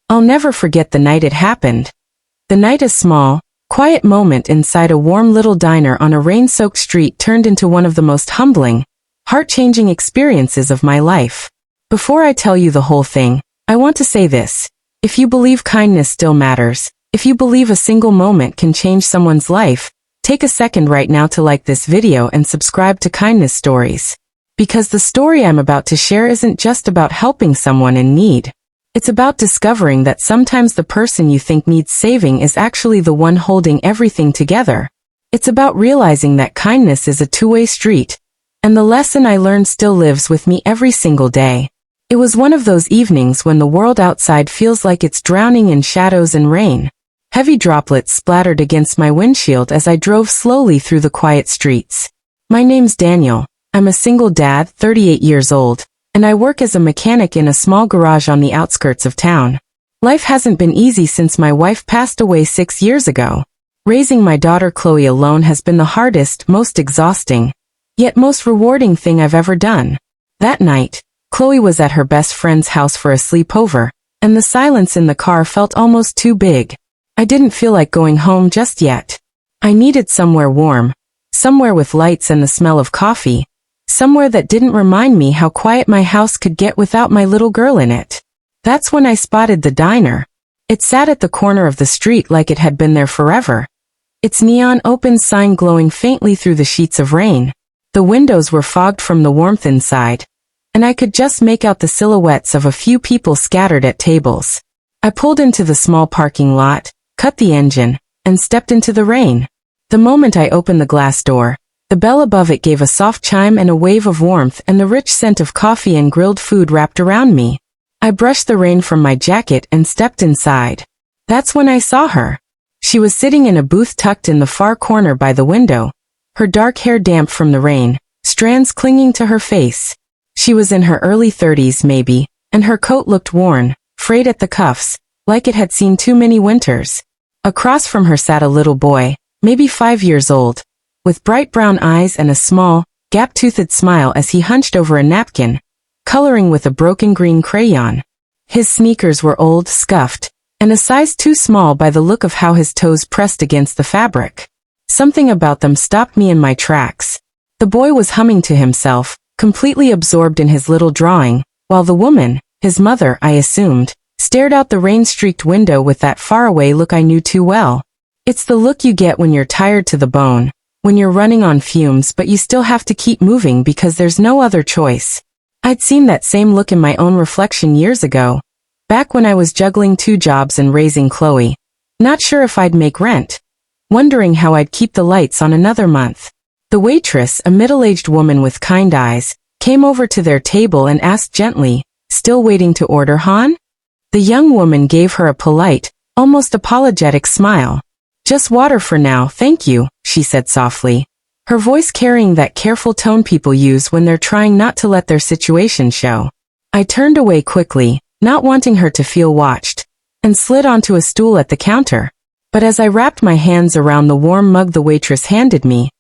I'll never forget the night it happened. The night a small, quiet moment inside a warm little diner on a rain-soaked street turned into one of the most humbling, heart-changing experiences of my life. Before I tell you the whole thing, I want to say this. If you believe kindness still matters, if you believe a single moment can change someone's life, take a second right now to like this video and subscribe to Kindness Stories. Because the story I'm about to share isn't just about helping someone in need. It's about discovering that sometimes the person you think needs saving is actually the one holding everything together. It's about realizing that kindness is a two-way street, and the lesson I learned still lives with me every single day. It was one of those evenings when the world outside feels like it's drowning in shadows and rain. Heavy droplets splattered against my windshield as I drove slowly through the quiet streets. My name's Daniel. I'm a single dad, 38 years old, and I work as a mechanic in a small garage on the outskirts of town. Life hasn't been easy since my wife passed away 6 years ago. Raising my daughter Chloe alone has been the hardest, most exhausting, yet most rewarding thing I've ever done. That night, Chloe was at her best friend's house for a sleepover, and the silence in the car felt almost too big. I didn't feel like going home just yet. I needed somewhere warm, somewhere with lights and the smell of coffee, somewhere that didn't remind me how quiet my house could get without my little girl in it. That's when I spotted the diner. It sat at the corner of the street like it had been there forever. Its neon open sign glowing faintly through the sheets of rain. The windows were fogged from the warmth inside, and I could just make out the silhouettes of a few people scattered at tables. I pulled into the small parking lot, cut the engine, and stepped into the rain. The moment I opened the glass door, the bell above it gave a soft chime and a wave of warmth and the rich scent of coffee and grilled food wrapped around me. I brushed the rain from my jacket and stepped inside. That's when I saw her. She was sitting in a booth tucked in the far corner by the window, her dark hair damp from the rain, strands clinging to her face. She was in her early 30s maybe, and her coat looked worn, frayed at the cuffs, like it had seen too many winters. Across from her sat a little boy, maybe 5 years old, with bright brown eyes and a small, gap-toothed smile as he hunched over a napkin, coloring with a broken green crayon. His sneakers were old, scuffed, and a size too small by the look of how his toes pressed against the fabric. Something about them stopped me in my tracks. The boy was humming to himself, completely absorbed in his little drawing, while the woman, his mother I assumed, stared out the rain-streaked window with that faraway look I knew too well. It's the look you get when you're tired to the bone, when you're running on fumes but you still have to keep moving because there's no other choice. I'd seen that same look in my own reflection years ago, back when I was juggling 2 jobs and raising Chloe, not sure if I'd make rent, wondering how I'd keep the lights on another month. The waitress, a middle-aged woman with kind eyes, came over to their table and asked gently, "Still waiting to order, hon?" The young woman gave her a polite, almost apologetic smile. "Just water for now, thank you," she said softly, her voice carrying that careful tone people use when they're trying not to let their situation show. I turned away quickly, not wanting her to feel watched, and slid onto a stool at the counter. But as I wrapped my hands around the warm mug the waitress handed me,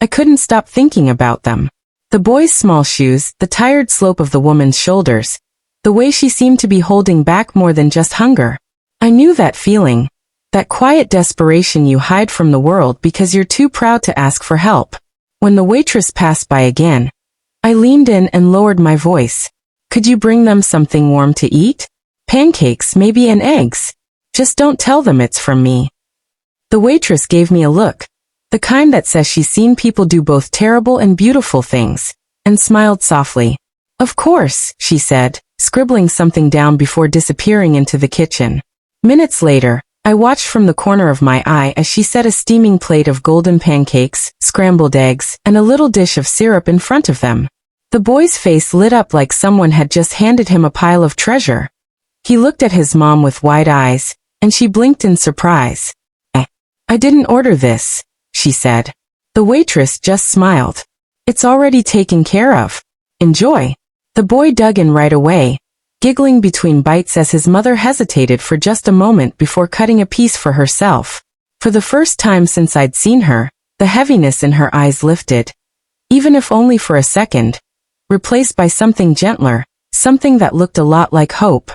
I couldn't stop thinking about them. The boy's small shoes, the tired slope of the woman's shoulders, the way she seemed to be holding back more than just hunger. I knew that feeling. That quiet desperation you hide from the world because you're too proud to ask for help. When the waitress passed by again, I leaned in and lowered my voice. "Could you bring them something warm to eat? Pancakes, maybe, and eggs. Just don't tell them it's from me." The waitress gave me a look, the kind that says she's seen people do both terrible and beautiful things, and smiled softly. "Of course," she said, scribbling something down before disappearing into the kitchen. Minutes later, I watched from the corner of my eye as she set a steaming plate of golden pancakes, scrambled eggs, and a little dish of syrup in front of them. The boy's face lit up like someone had just handed him a pile of treasure. He looked at his mom with wide eyes, and she blinked in surprise. I didn't order this," she said. The waitress just smiled. "It's already taken care of. Enjoy." The boy dug in right away, giggling between bites as his mother hesitated for just a moment before cutting a piece for herself. For the first time since I'd seen her, the heaviness in her eyes lifted, even if only for a second, replaced by something gentler, something that looked a lot like hope.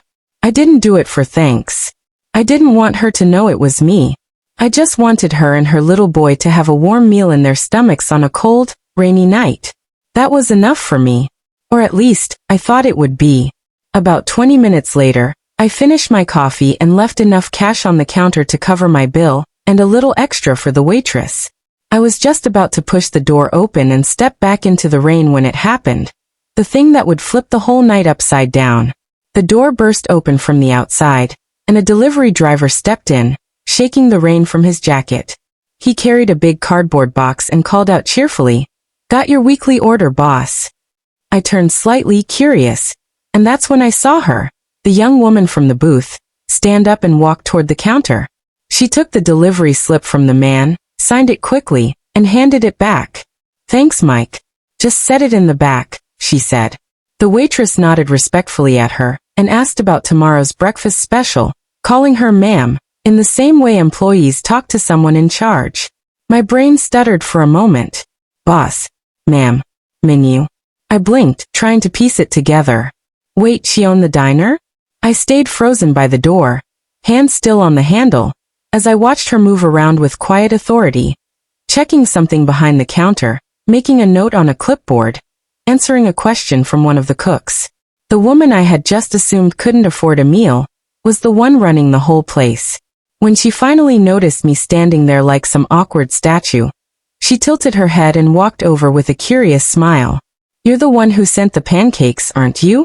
I didn't do it for thanks. I didn't want her to know it was me. I just wanted her and her little boy to have a warm meal in their stomachs on a cold, rainy night. That was enough for me. Or at least, I thought it would be. About 20 minutes later, I finished my coffee and left enough cash on the counter to cover my bill, and a little extra for the waitress. I was just about to push the door open and step back into the rain when it happened. The thing that would flip the whole night upside down. The door burst open from the outside, and a delivery driver stepped in, shaking the rain from his jacket. He carried a big cardboard box and called out cheerfully, "Got your weekly order, boss." I turned slightly curious, and that's when I saw her, the young woman from the booth, stand up and walk toward the counter. She took the delivery slip from the man, signed it quickly, and handed it back. "Thanks, Mike. Just set it in the back," she said. The waitress nodded respectfully at her and asked about tomorrow's breakfast special, calling her ma'am, in the same way employees talk to someone in charge. My brain stuttered for a moment. Boss, ma'am, menu. I blinked, trying to piece it together. Wait, she owned the diner? I stayed frozen by the door, hand still on the handle, as I watched her move around with quiet authority, checking something behind the counter, making a note on a clipboard, answering a question from one of the cooks. The woman I had just assumed couldn't afford a meal was the one running the whole place. When she finally noticed me standing there like some awkward statue, she tilted her head and walked over with a curious smile. "You're the one who sent the pancakes, aren't you?"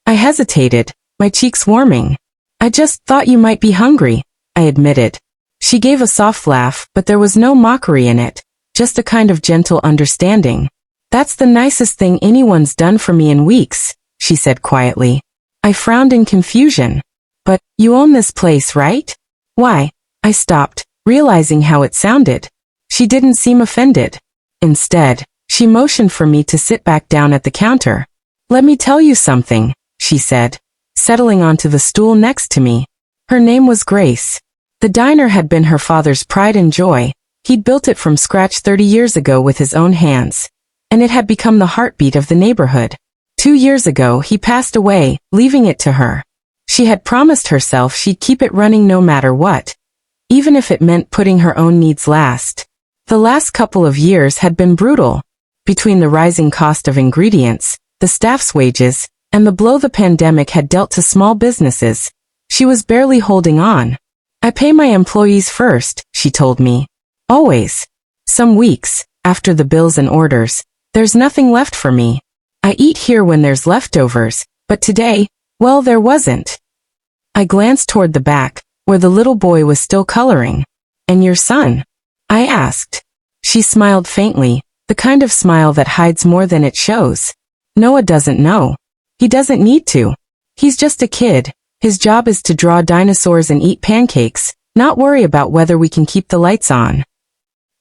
I hesitated, my cheeks warming. "I just thought you might be hungry," I admitted. She gave a soft laugh, but there was no mockery in it, just a kind of gentle understanding. "That's the nicest thing anyone's done for me in weeks," she said quietly. I frowned in confusion. "But, you own this place, right?" "Why?" I stopped, realizing how it sounded. She didn't seem offended. Instead, she motioned for me to sit back down at the counter. "Let me tell you something," she said, settling onto the stool next to me. Her name was Grace. The diner had been her father's pride and joy. He'd built it from scratch 30 years ago with his own hands, and it had become the heartbeat of the neighborhood. 2 years ago, he passed away, leaving it to her. She had promised herself she'd keep it running no matter what, even if it meant putting her own needs last. The last couple of years had been brutal. Between the rising cost of ingredients, the staff's wages, and the blow the pandemic had dealt to small businesses, she was barely holding on. "I pay my employees first," she told me. "Always. Some weeks, after the bills and orders, there's nothing left for me. I eat here when there's leftovers, but today, well, there wasn't." I glanced toward the back, where the little boy was still coloring. "And your son?" I asked. She smiled faintly, the kind of smile that hides more than it shows. "Noah doesn't know. He doesn't need to. He's just a kid. His job is to draw dinosaurs and eat pancakes, not worry about whether we can keep the lights on."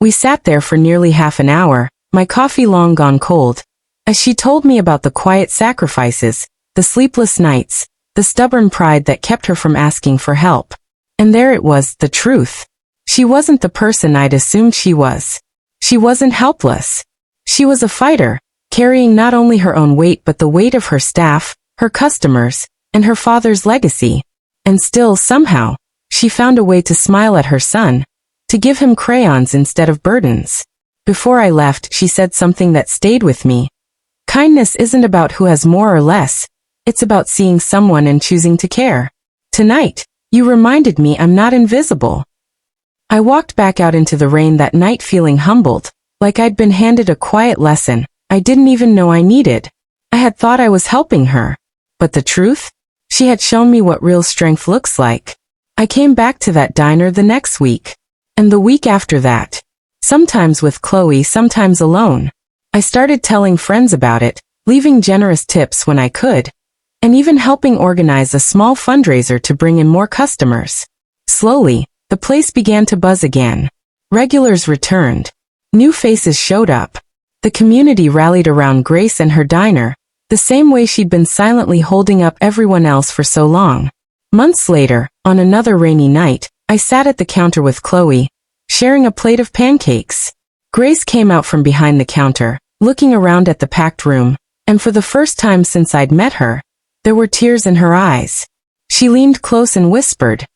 We sat there for nearly half an hour, my coffee long gone cold, as she told me about the quiet sacrifices, the sleepless nights, the stubborn pride that kept her from asking for help. And there it was, the truth. She wasn't the person I'd assumed she was. She wasn't helpless. She was a fighter, carrying not only her own weight but the weight of her staff, her customers, and her father's legacy. And still, somehow, she found a way to smile at her son, to give him crayons instead of burdens. Before I left, she said something that stayed with me. "Kindness isn't about who has more or less. It's about seeing someone and choosing to care. Tonight, you reminded me I'm not invisible." I walked back out into the rain that night feeling humbled, like I'd been handed a quiet lesson I didn't even know I needed. I had thought I was helping her. But the truth? She had shown me what real strength looks like. I came back to that diner the next week. And the week after that. Sometimes with Chloe, sometimes alone. I started telling friends about it, leaving generous tips when I could, and even helping organize a small fundraiser to bring in more customers. Slowly, the place began to buzz again. Regulars returned. New faces showed up. The community rallied around Grace and her diner, the same way she'd been silently holding up everyone else for so long. Months later, on another rainy night, I sat at the counter with Chloe, sharing a plate of pancakes. Grace came out from behind the counter, looking around at the packed room, and for the first time since I'd met her, there were tears in her eyes. She leaned close and whispered,